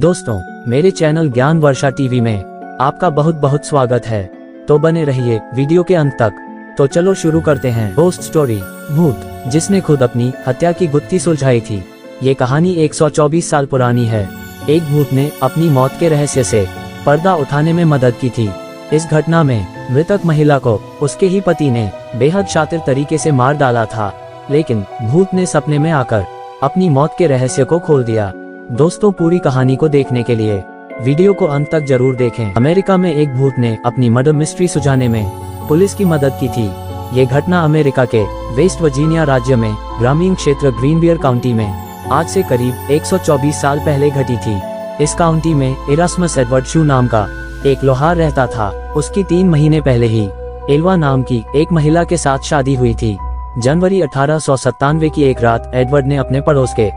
दोस्तों, मेरे चैनल ज्ञान वर्षा टीवी में आपका बहुत बहुत स्वागत है। तो बने रहिए वीडियो के अंत तक। तो चलो शुरू करते हैं। घोस्ट स्टोरी, भूत जिसने खुद अपनी हत्या की गुत्थी सुलझाई थी। ये कहानी 124 साल पुरानी है। एक भूत ने अपनी मौत के रहस्य से पर्दा उठाने में मदद की थी। इस घटना में मृतक महिला को उसके ही पति ने बेहद शातिर तरीके से मार डाला था, लेकिन भूत ने सपने में आकर अपनी मौत के रहस्य को खोल दिया। दोस्तों, पूरी कहानी को देखने के लिए वीडियो को अंत तक जरूर देखें। अमेरिका में एक भूत ने अपनी मर्डर मिस्ट्री सुलझाने में पुलिस की मदद की थी। ये घटना अमेरिका के वेस्ट वर्जीनिया राज्य में ग्रामीण क्षेत्र ग्रीनबियर काउंटी में आज से करीब 124 साल पहले घटी थी। इस काउंटी में इरास्मस एडवर्ड शू नाम का एक लोहार रहता था। उसकी 3 महीने पहले ही एल्वा नाम की एक महिला के साथ शादी हुई थी। जनवरी 1897 की एक रात एडवर्ड ने अपने पड़ोस के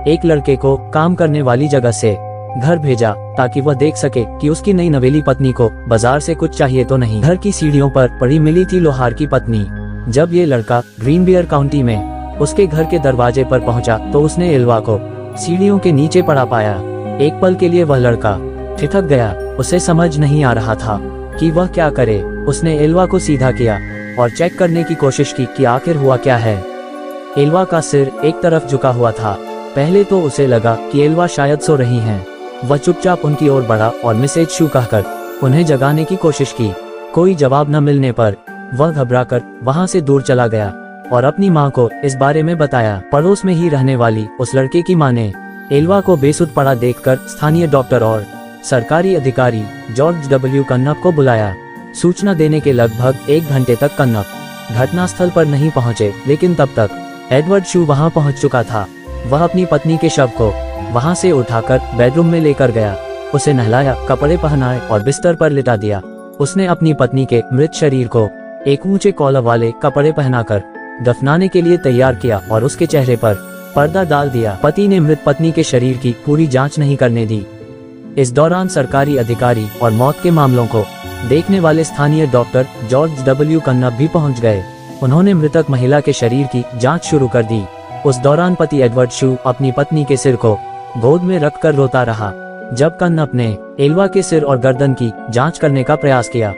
एक लड़के को काम करने वाली जगह से घर भेजा ताकि वह देख सके कि उसकी नई नवेली पत्नी को बाजार से कुछ चाहिए तो नहीं। घर की सीढ़ियों पर पड़ी मिली थी लोहार की पत्नी। जब ये लड़का ग्रीनबियर काउंटी में उसके घर के दरवाजे पर पहुंचा तो उसने एल्वा को सीढ़ियों के नीचे पड़ा पाया। एक पल के लिए वह लड़का ठिठक गया। उसे समझ नहीं आ रहा था कि वह क्या करे। उसने एल्वा को सीधा किया और चेक करने की कोशिश की कि आखिर हुआ क्या है। एल्वा का सिर एक तरफ झुका हुआ था। पहले तो उसे लगा कि एल्वा शायद सो रही हैं। वह चुपचाप उनकी ओर बढ़ा और मिसेज शू कहकर उन्हें जगाने की कोशिश की। कोई जवाब न मिलने पर वह घबराकर वहां से दूर चला गया और अपनी मां को इस बारे में बताया। पड़ोस में ही रहने वाली उस लड़के की मां ने एल्वा को बेसुध पड़ा देखकर स्थानीय डॉक्टर और सरकारी अधिकारी जॉर्ज डब्ल्यू कन्नप को बुलाया। सूचना देने के लगभग 1 घंटे तक कन्नप घटनास्थल पर नहीं पहुंचे, लेकिन तब तक एडवर्ड शू वहां पहुंच चुका था। वह अपनी पत्नी के शव को वहां से उठाकर बेडरूम में लेकर गया। उसे नहलाया, कपड़े पहनाए और बिस्तर पर लिटा दिया। उसने अपनी पत्नी के मृत शरीर को एक ऊंचे कॉलर वाले कपड़े पहनाकर दफनाने के लिए तैयार किया और उसके चेहरे पर पर्दा डाल दिया। पति ने मृत पत्नी के शरीर की पूरी जांच नहीं करने दी। इस दौरान सरकारी अधिकारी और मौत के मामलों को देखने वाले स्थानीय डॉक्टर जॉर्ज डब्ल्यू कन्नप भी पहुंच गए। उन्होंने मृतक महिला के शरीर की जांच शुरू कर दी। उस दौरान पति एडवर्ड शू अपनी पत्नी के सिर को गोद में रखकर रोता रहा। जब कन्नप ने एल्वा के सिर और गर्दन की जांच करने का प्रयास किया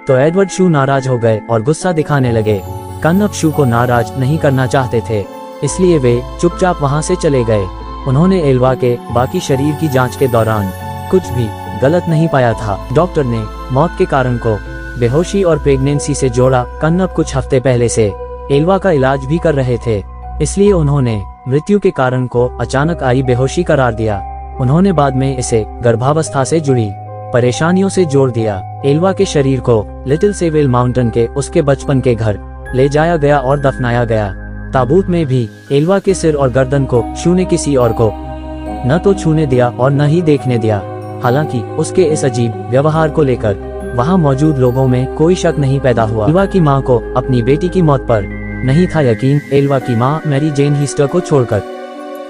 तो एडवर्ड शू नाराज हो गए और गुस्सा दिखाने लगे। कन्नप शू को नाराज नहीं करना चाहते थे, इसलिए वे चुपचाप वहां से चले गए। उन्होंने एल्वा के बाकी शरीर की जांच के दौरान कुछ भी गलत नहीं पाया था। डॉक्टर ने मौत के कारण को बेहोशी और प्रेगनेंसी से जोड़ा। कन्नप कुछ हफ्ते पहले से एल्वा का इलाज भी कर रहे थे, इसलिए उन्होंने मृत्यु के कारण को अचानक आई बेहोशी करार दिया। उन्होंने बाद में इसे गर्भावस्था से जुड़ी परेशानियों से जोड़ दिया। एल्वा के शरीर को लिटिल सेविल माउंटेन के उसके बचपन के घर ले जाया गया और दफनाया गया। ताबूत में भी एल्वा के सिर और गर्दन को शू ने किसी और को न तो छूने दिया और न ही देखने दिया। हालांकि उसके इस अजीब व्यवहार को लेकर वहां मौजूद लोगों में कोई शक नहीं पैदा हुआ। एल्वा की मां को अपनी बेटी की मौत पर नहीं था यकीन। एल्वा की मां मैरी जेन हीस्टर को छोड़कर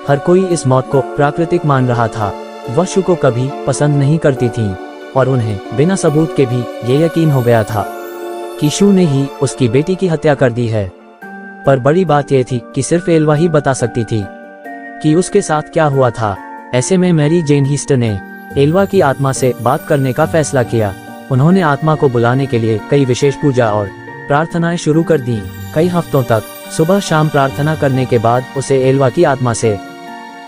हर कोई इस मौत को प्राकृतिक मान रहा था। वह शू को कभी पसंद नहीं करती थी और उन्हें बिना सबूत के भी ये यकीन हो गया था कि शू ने ही उसकी बेटी की हत्या कर दी है। पर बड़ी बात यह थी कि सिर्फ एल्वा ही बता सकती थी कि उसके साथ क्या हुआ था। ऐसे में मैरी जेन हीस्टर ने एल्वा की आत्मा से बात करने का फैसला किया। उन्होंने आत्मा को बुलाने के लिए कई विशेष पूजा और प्रार्थनाएं शुरू कर दी। कई हफ्तों तक सुबह शाम प्रार्थना करने के बाद उसे एल्वा की आत्मा से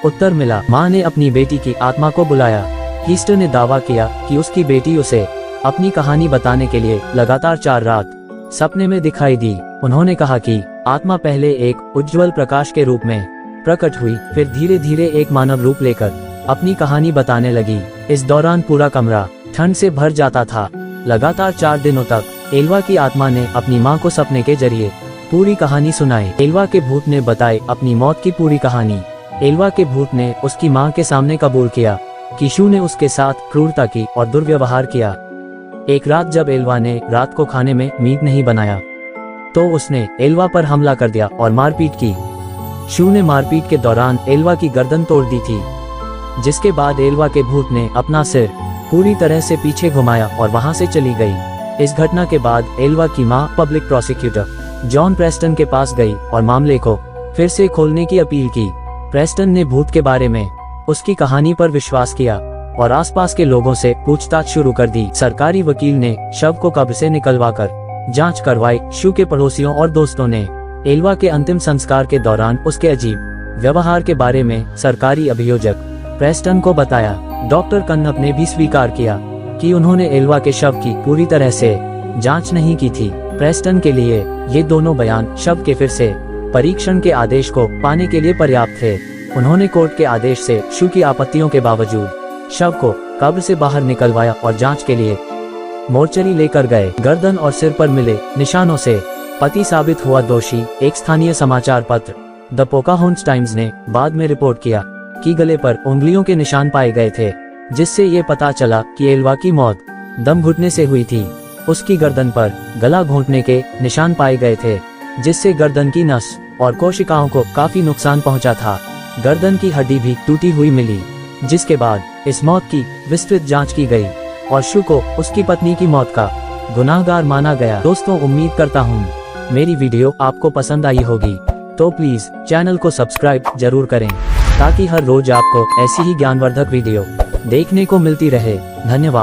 उत्तर मिला। मां ने अपनी बेटी की आत्मा को बुलाया। हीस्टर ने दावा किया कि उसकी बेटी उसे अपनी कहानी बताने के लिए लगातार 4 रात सपने में दिखाई दी। उन्होंने कहा कि आत्मा पहले एक उज्जवल प्रकाश के रूप में प्रकट हुई, फिर धीरे धीरे एक मानव रूप लेकर अपनी कहानी बताने लगी। इस दौरान पूरा कमरा ठंड से भर जाता था। लगातार 4 दिनों तक एल्वा की आत्मा ने अपनी मां को सपने के जरिए पूरी कहानी सुनाई। एल्वा के भूत ने बताई अपनी मौत की पूरी कहानी। एल्वा के भूत ने उसकी मां के सामने कबूल किया कि शू ने उसके साथ क्रूरता की और दुर्व्यवहार किया। एक रात जब एल्वा ने रात को खाने में मीट नहीं बनाया तो उसने एल्वा पर हमला कर दिया और मारपीट की। शू ने मारपीट के दौरान एल्वा की गर्दन तोड़ दी थी, जिसके बाद एल्वा के भूत ने अपना सिर पूरी तरह से पीछे घुमाया और वहां से चली गई। इस घटना के बाद एल्वा की मां पब्लिक प्रोसिक्यूटर जॉन प्रेस्टन के पास गई और मामले को फिर से खोलने की अपील की। प्रेस्टन ने भूत के बारे में उसकी कहानी पर विश्वास किया और आसपास के लोगों से पूछताछ शुरू कर दी। सरकारी वकील ने शव को कब्र से निकलवाकर जांच करवाई। शू के पड़ोसियों और दोस्तों ने एल्वा के अंतिम संस्कार के दौरान उसके अजीब व्यवहार के बारे में सरकारी अभियोजक प्रेस्टन को बताया। डॉक्टर कन्नप ने भी स्वीकार किया कि उन्होंने एल्वा के शव की पूरी तरह से जांच नहीं की थी। प्रेस्टन के लिए ये दोनों बयान शव के फिर से परीक्षण के आदेश को पाने के लिए पर्याप्त थे। उन्होंने कोर्ट के आदेश से शू की आपत्तियों के बावजूद शव को कब्र से बाहर निकलवाया और जांच के लिए मोर्चरी लेकर गए। गर्दन और सिर पर मिले निशानों से पति साबित हुआ दोषी। एक स्थानीय समाचार पत्र द पोकाहोंट्स टाइम्स ने बाद में रिपोर्ट किया कि गले पर उंगलियों के निशान पाए गए थे, जिससे ये पता चला कि एल्वा की मौत दम घुटने से हुई थी। उसकी गर्दन पर गला घोंटने के निशान पाए गए थे, जिससे गर्दन की नस और कोशिकाओं को काफी नुकसान पहुंचा था। गर्दन की हड्डी भी टूटी हुई मिली, जिसके बाद इस मौत की विस्तृत जांच की गई और शू को उसकी पत्नी की मौत का गुनाहगार माना गया। दोस्तों, उम्मीद करता हूँ मेरी वीडियो आपको पसंद आई होगी, तो प्लीज चैनल को सब्सक्राइब जरूर करें ताकि हर रोज आपको ऐसी ही ज्ञानवर्धक वीडियो देखने को मिलती रहे। धन्यवाद।